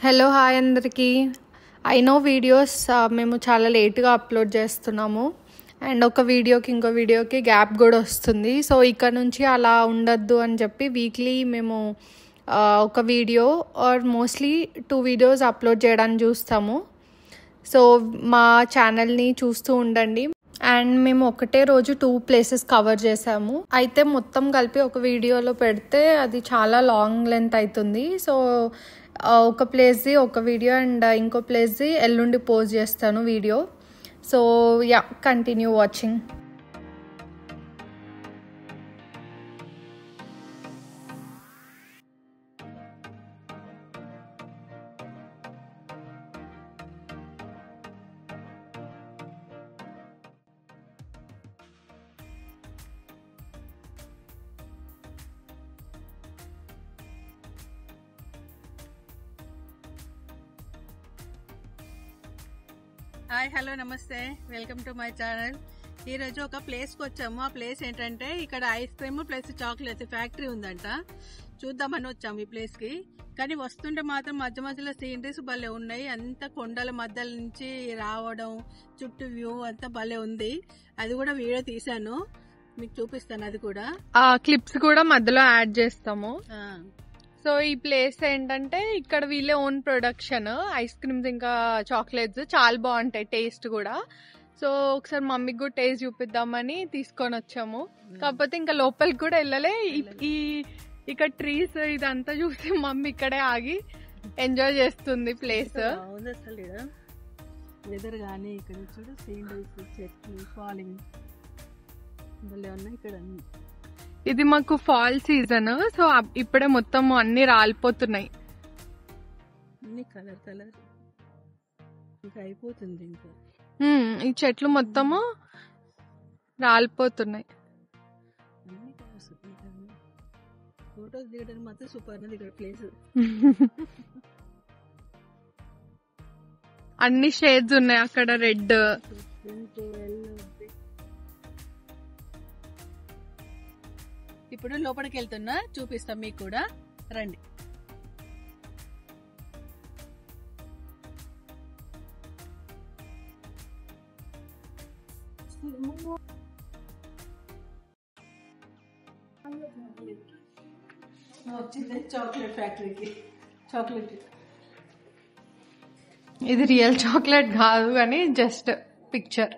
Hello hi అందరికీ. I know videos మేము చాలా లేట్గా అప్లోడ్ చేస్తున్నాము అండ్ ఒక వీడియోకి ఇంకో వీడియోకి గ్యాప్ కూడా వస్తుంది. సో ఇక్కడ నుంచి అలా ఉండద్దు అని చెప్పి వీక్లీ మేము ఒక video or mostly 2 videos upload చేయడానికి చూస్తాము. సో మా ఛానల్ని చూస్తూ ఉండండి. అండ్ మేము ఒకటే రోజు 2 ప్లేసెస్ కవర్ చేసాము. అయితే మొత్తం కలిపి ఒక వీడియోలో పెడితే అది చాలా లాంగ్ లెంత్ అవుతుంది. సో ఒక ప్లేస్ది ఒక వీడియో అండ్ ఇంకో ప్లేస్ది ఎల్లుండి పోస్ట్ చేస్తాను video. So yeah, continue watching. Hi, hello, నమస్తే, వెల్కమ్ టు మై ఛానల్. ఈరోజు ఒక ప్లేస్కి వచ్చాము. ఆ ప్లేస్ ఏంటంటే ఇక్కడ ice cream plus chocolate factory ఉందంట. చూద్దామని వచ్చాము ఈ ప్లేస్కి. కానీ వస్తుంటే మాత్రం మధ్య మధ్యలో సీనరీస్ భలే ఉన్నాయి. అంత కొండల మధ్యల నుంచి రావడం, చుట్టూ వ్యూ అంతా భలే ఉంది. అది కూడా వీడియో తీశాను, మీకు చూపిస్తాను. అది కూడా క్లిప్స్ కూడా మధ్యలో యాడ్ చేస్తాము. సో ఈ ప్లేస్ ఏంటంటే ఇక్కడ వీళ్ళే ఓన్ ప్రొడక్షన్ ఐస్ క్రీమ్స్ ఇంకా చాక్లెట్స్ చాలా బాగుంటాయి, టేస్ట్ కూడా. సో ఒకసారి మమ్మీకి కూడా టేస్ట్ చూపిద్దామని తీసుకొని వచ్చాము. కాకపోతే ఇంకా లోపలికి కూడా వెళ్ళలే. ఇక్కడ ట్రీస్ ఇదంతా చూసి మమ్మీ ఇక్కడే ఆగి ఎంజాయ్ చేస్తుంది ప్లేస్. అసలు వెదర్ కానీ ఇక్కడ చూడు, సీనరీస్, చెట్లు, ఫాలింగ్ భలే ఉన్నాయి ఇక్కడ. ఇది మాకు ఫాల్ సీజన్. సో ఇప్పుడే మొత్తం అన్ని రాలిపోతున్నాయి. అన్ని కలర్ కలర్ ఇంకా అయిపోతుంది. ఇంకా ఈ చెట్లు మొత్తము రాలిపోతున్నాయి. ఫోటోస్ దిగడం మాత్రం సూపర్ ఉంది ఇక్కడ ప్లేస్. అన్ని షేడ్స్ ఉన్నాయి అక్కడ, రెడ్, ఇప్పుడు లోపలికి వెళ్తున్నా, చూపిస్తాం మీకు కూడా, రండి. వచ్చింది చాక్లెట్ ఫ్యాక్టరీకి. చాక్లెట్ ఇది రియల్ చాక్లెట్ కాదు కానీ జస్ట్ పిక్చర్.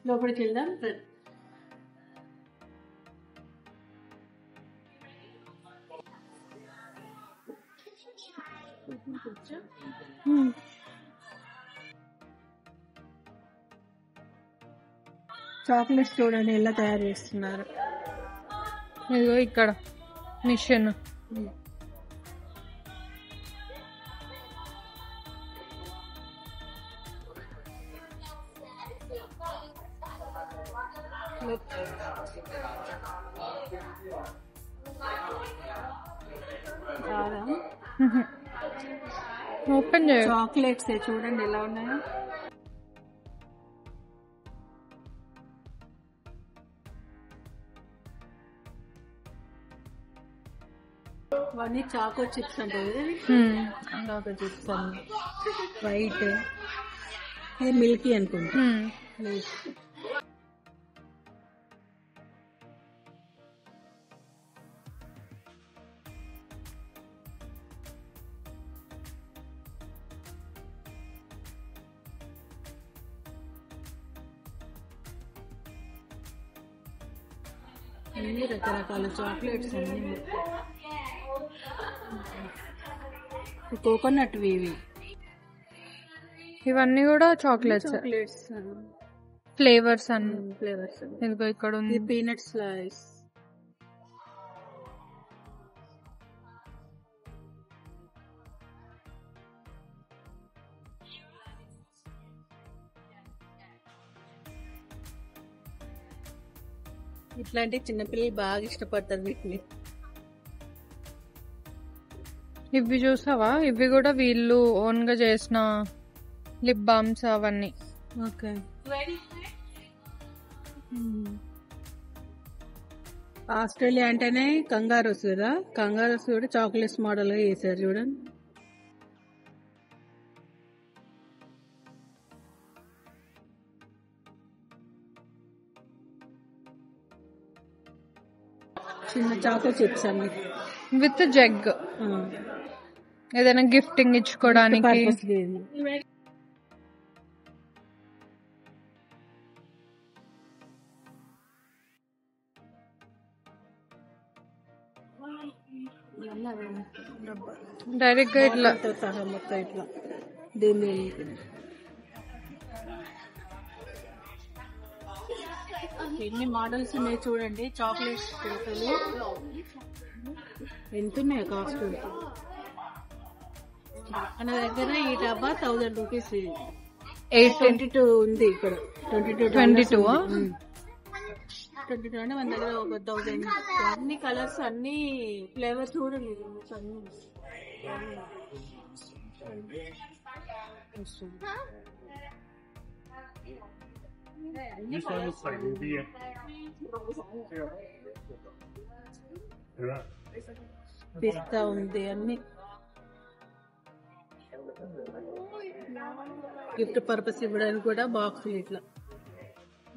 లోపలికి వెళ్దాం. చాక్లెట్స్ చూడండి ఎలా తయారు చేస్తున్నారు. ఇదిగో ఇక్కడ మిషన్. ఓపెన్ చేయ. చాక్లెట్స్ చూడండి ఎలా ఉన్నాయో. అవన్నీ చాకో చిప్స్ అంటే చాకో చిప్స్ అన్ని వైట్, ఇది మిల్కీ అనుకుంటా. అన్ని రకరకాల చాక్లెట్స్ అన్ని. కోకోనట్ ఇవి, ఇవన్నీ కూడా చాక్లెట్స్ ఫ్లేవర్స్ అన్ని. ఫ్లేవర్స్ ఇదిగో ఇక్కడ ఉంది పీనట్ స్లైస్. ఇట్లాంటి చిన్నపిల్లలు బాగా ఇష్టపడతారు వీటిని. ఇవి చూసావా, ఇవి కూడా వీళ్ళు ఓన్ గా చేసిన లిప్ బామ్స్ అవన్నీ. ఓకే, ఆస్ట్రేలియా అంటేనే కంగారోస్ కదా, కంగారోస్ కూడా చాక్లెట్స్ మోడల్ గా చేశారు చూడండి. చిన్న చాక్లెట్ చిప్స్ అన్ని విత్ జగ్, ఏదైనా గిఫ్టింగ్ ఇచ్చుకోవడానికి. పర్పస్ లేదు. డైరెక్ట్ గా ఇట్లా సహా మొత్తం ఇట్లా దీన్ని ఎన్ని మోడల్స్ ఉన్నాయి చూడండి. చాక్లెట్స్ అసలు ఎంత ఉన్నాయి కాస్ట్. మన దగ్గర ఈ డబ్బా 1000 రూపీస్, 22 ఉంది ఇక్కడ. 22 అంటే మన దగ్గర ఒక 1000. అన్ని కలర్స్ అన్ని ఫ్లేవర్స్ కూడా లేదు. పిస్తా ఉంది అన్ని. గిఫ్ట్ పర్పస్ ఇవ్వడానికి కూడా బాక్స్ ఇట్లా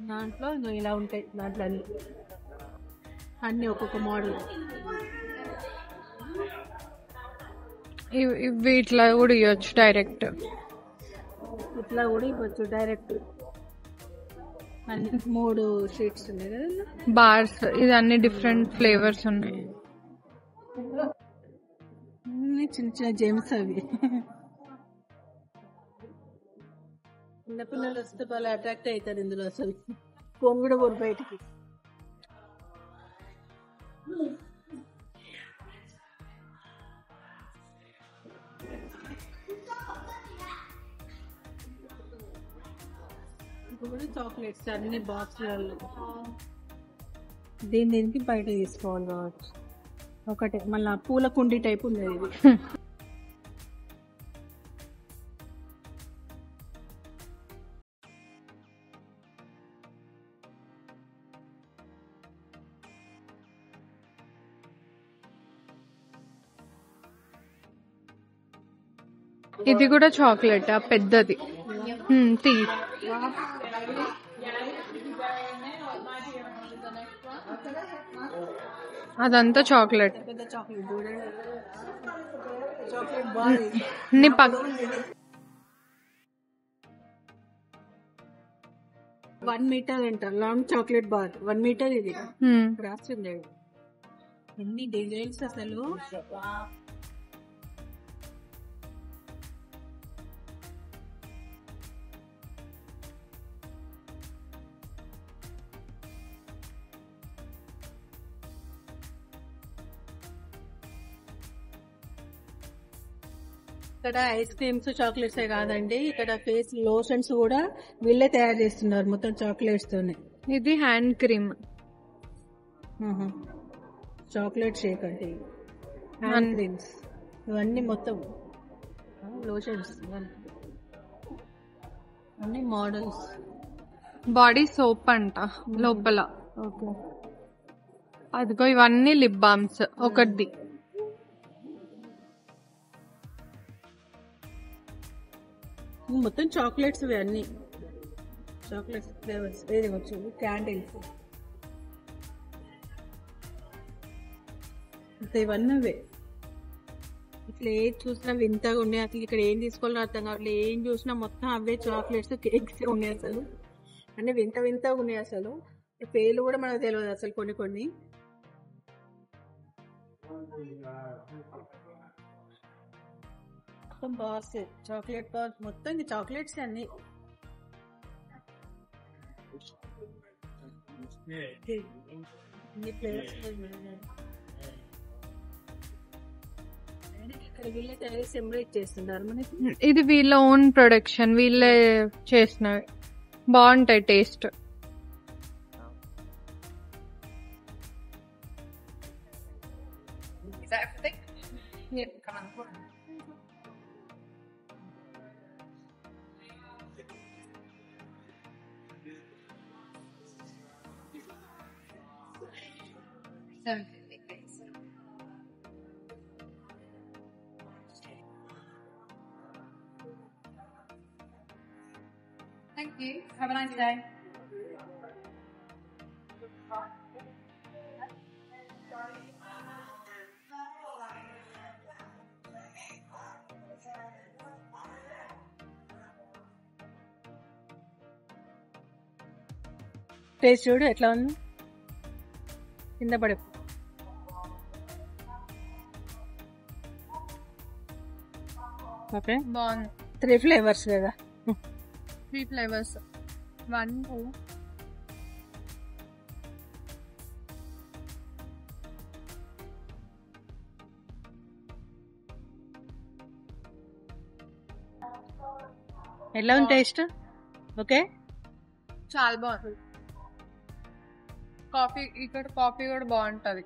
దాంట్లో ఇలా ఉంటాయి. దాంట్లో అన్ని ఒక్కొక్క మోడల్. ఇవి ఇట్లా కూడా ఇవ్వచ్చు డైరెక్ట్. ఇట్లా కూడా ఇవ్వచ్చు డైరెక్ట్. అన్ని 3 షీట్స్ ఉన్నాయి కదా, బార్స్. ఇది అన్ని డిఫరెంట్ ఫ్లేవర్స్ ఉన్నాయి. చిన్న చిన్న జెమ్స్ అవి. చిన్నపిల్లలు వస్తే బాగా అట్రాక్ట్ అవుతారు ఇందులో. అసలు ఫోన్ కూడా పోరు బయటికి. ఇప్పుడు చాక్లెట్స్ అన్ని బాక్స్లలో. దీనికి బయట తీసుకోవాలి కావచ్చు. ఒకటే మళ్ళీ పూల కుండి టైప్ ఉంది ఇది. ఇది కూడా చాక్లెట్ పెద్దది. తీ అదంతా చాక్లెట్. పెద్ద చాక్లెట్ చూడండి. చాక్లెట్ బాల్ నీ పక్క 1 మీటర్ అంట లాంగ్ చాక్లెట్ బార్. 1 మీటర్ ఇది రాసింది. ఎన్ని డిజైన్స్ అసలు. ఇక్కడ ఐస్ క్రీమ్స్ చాక్లెట్స్ కాదండి, ఇక్కడ ఫేస్ లోషన్స్ కూడా వీళ్ళే తయారు చేస్తున్నారు మొత్తం చాక్లెట్స్ తోనే. ఇది హ్యాండ్ క్రీమ్, చాక్లెట్ షేక్ అంటే హ్యాండ్ క్రీమ్స్ ఇవన్నీ మొత్తం లోషన్స్ అన్ని మోడల్స్. బాడీ సోప్ అంట లోపల. ఓకే, అదిగో ఇవన్నీ లిప్ బామ్స్. ఒకటి మొత్తం చాక్లెట్స్ అన్ని చాక్లెట్స్ ఫ్లేవర్స్. ఏది వచ్చు క్యాండిల్స్ ఇవన్నీ అవే. ఇట్లా ఏది చూసినా వింతగా ఉన్నాయి. అసలు ఇక్కడ ఏం తీసుకోవాలో అర్థం కావట్లేదు. ఏం చూసినా మొత్తం అవే చాక్లెట్స్ కేక్స్ ఉన్నాయి. అసలు అన్ని వింత వింతగా ఉన్నాయి. అసలు పేర్లు కూడా మనకు తెలియదు అసలు కొన్ని కొన్ని. మొత్తం బార్స్, చాక్లెట్ బార్స్ మొత్తం చాక్లెట్స్ అన్ని. ఇక్కడ వీళ్ళే తయారు సెంబ్రేట్ చేస్తున్నారు మనకి. ఇది వీళ్ళ ఓన్ ప్రొడక్షన్, వీళ్ళే చేసినవి. బాగుంటాయి taste. Thank you. Have a nice day. Taste చూడు ఎట్లా ఉంది, కింద పడే. ఓకే, బాగుంది. 3 ఫ్లేవర్స్ లేదా? 3 ఫ్లేవర్స్. 1 2 ఎలా ఉంది టేస్ట్? ఓకే, చాలా బాగుంది. కాఫీ, ఇక్కడ కాఫీ కూడా బాగుంటది.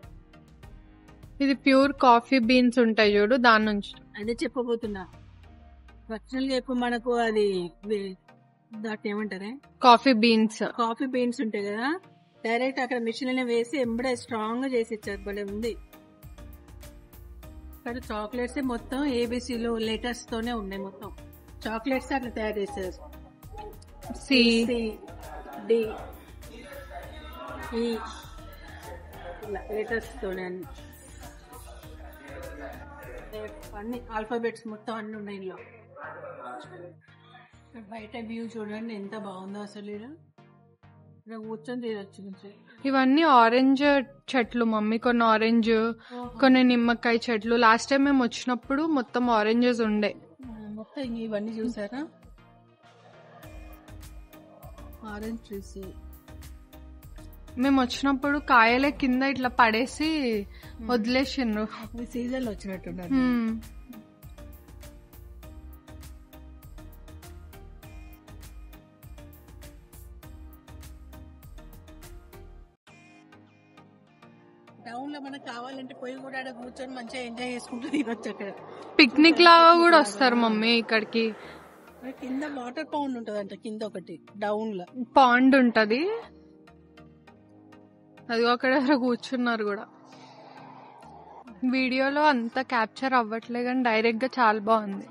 ఇది ప్యూర్ కాఫీ బీన్స్ ఉంటాయి చూడు, దాని నుంచి. అదే చెప్పబోతున్నా. ఒరిజినల్ గా ఇప్పుడు మనకు అది దాన్ని ఏమంటారే, కాఫీ బీన్స్. కాఫీ బీన్స్ ఉంటాయి కదా, డైరెక్ట్ అక్కడ మిషన్ లోనే వేసి ఎంబడే స్ట్రాంగ్ గా చేసి ఇచ్చారు. భలే ఉంది. ఇక్కడ చాక్లెట్స్ మొత్తం ఏబిసిలో లెటర్స్ తోనే ఉన్నాయి. మొత్తం చాక్లెట్స్ అట్లా తయారు చేశారు. సి డి ఈ లెటర్స్ తోనే అన్ని ఆల్ఫాబెట్స్ మొత్తం అన్ని ఉన్నాయి ఇందులో. బయట వ్యూ చూడండి ఎంత బాగుందో అసలు. ఇక్కడ కూర్చొని తీరొచ్చు. ఇవన్నీ ఆరెంజ్ చెట్లు మమ్మీ. కొన్ని ఆరెంజ్, కొన్ని నిమ్మకాయ చెట్లు. లాస్ట్ టైం మేము వచ్చినప్పుడు మొత్తం ఆరెంజెస్ ఉండే. మొత్తం ఇవన్నీ చూసారా, ఆరెంజ్ ట్రీస్. మేము వచ్చినప్పుడు కాయలే కింద ఇట్లా పడేసి వదిలేసిండ్రు. సీజన్ లో వచ్చినట్టున్నారు. టౌన్ లో మనకు కావాలంటే పోయి కూడా ఆడ కూర్చొని మంచిగా ఎంజాయ్ చేసుకుంటూ తినొచ్చు. అక్కడ పిక్నిక్ లాగా కూడా వస్తారు మమ్మీ ఇక్కడికి. కింద వాటర్ పౌండ్ ఉంటదంట, కింద ఒకటి డౌన్ లో పాండ్ ఉంటది. అది అక్కడ కూర్చున్నారు కూడా. వీడియోలో అంతా క్యాప్చర్ అవ్వట్లే కానీ డైరెక్ట్ గా చాలా బాగుంది.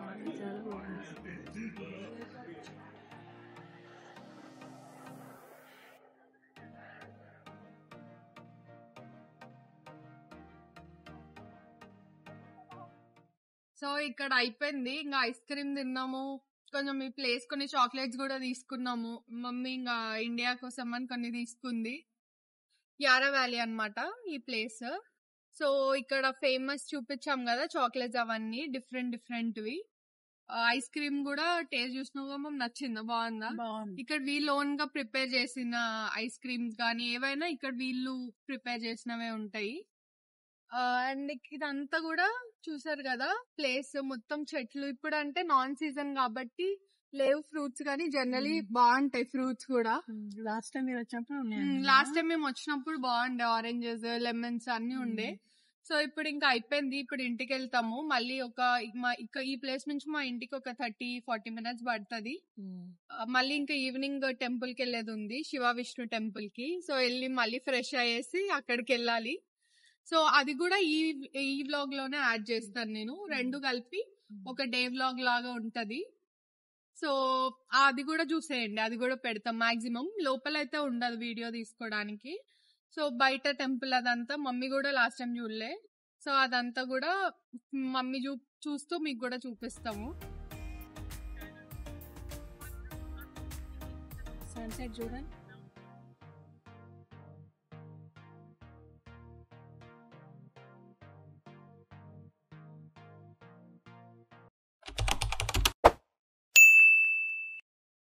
సో ఇక్కడ అయిపోయింది. ఇంకా ఐస్ క్రీమ్ తిన్నాము, కొంచెం ఈ ప్లేస్ కొన్ని చాక్లెట్స్ కూడా తీసుకున్నాము. మమ్మీ ఇంకా ఇండియా కోసం అని కొన్ని తీసుకుంది. యారా వ్యాలీ అన్నమాట ఈ ప్లేస్. సో ఇక్కడ ఫేమస్ చూపించాం కదా చాక్లెట్స్, అవన్నీ డిఫరెంట్వి. ఐస్ క్రీమ్ కూడా టేస్ట్ చూసినా మమ్మీ నచ్చిందా? బాగుందా? ఇక్కడ వీళ్ళు ఓన్ గా ప్రిపేర్ చేసిన ఐస్ క్రీమ్స్ కానీ ఏవైనా ఇక్కడ వీళ్ళు ప్రిపేర్ చేసినవే ఉంటాయి. అండ్ ఇదంతా కూడా చూసారు కదా ప్లేస్ మొత్తం చెట్లు. ఇప్పుడు అంటే నాన్ సీజన్ కాబట్టి లేవు ఫ్రూట్స్, కానీ జనరలీ బాగుంటాయి ఫ్రూట్స్ కూడా. లాస్ట్ టైం మేము వచ్చినప్పుడు బాగుండే, ఆరెంజెస్, లెమన్స్ అన్ని ఉండే. సో ఇప్పుడు ఇంకా అయిపోయింది. ఇప్పుడు ఇంటికి వెళ్తాము. మళ్ళీ ఈ ప్లేస్ నుంచి మా ఇంటికి ఒక 30-40 మినిట్స్ పడుతుంది. మళ్ళీ ఇంకా ఈవినింగ్ టెంపుల్ కి వెళ్ళేది ఉంది, శివ విష్ణు టెంపుల్ కి. సో వెళ్ళి మళ్ళీ ఫ్రెష్ అయ్యేసి అక్కడికి వెళ్ళాలి. సో అది కూడా ఈ వ్లాగ్ లోనే యాడ్ చేస్తాను నేను. 2 కలిపి ఒక డే వ్లాగ్ లాగా ఉంటది. సో అది కూడా చూసేయండి, అది కూడా పెడతాం. మాక్సిమం లోపల అయితే ఉండదు వీడియో తీసుకోవడానికి. సో బయట టెంపుల్ అదంతా మమ్మీ కూడా లాస్ట్ టైం చూడలే. సో అదంతా కూడా మమ్మీ చూస్తూ మీకు కూడా చూపిస్తాము. సన్సెట్ చూడండి.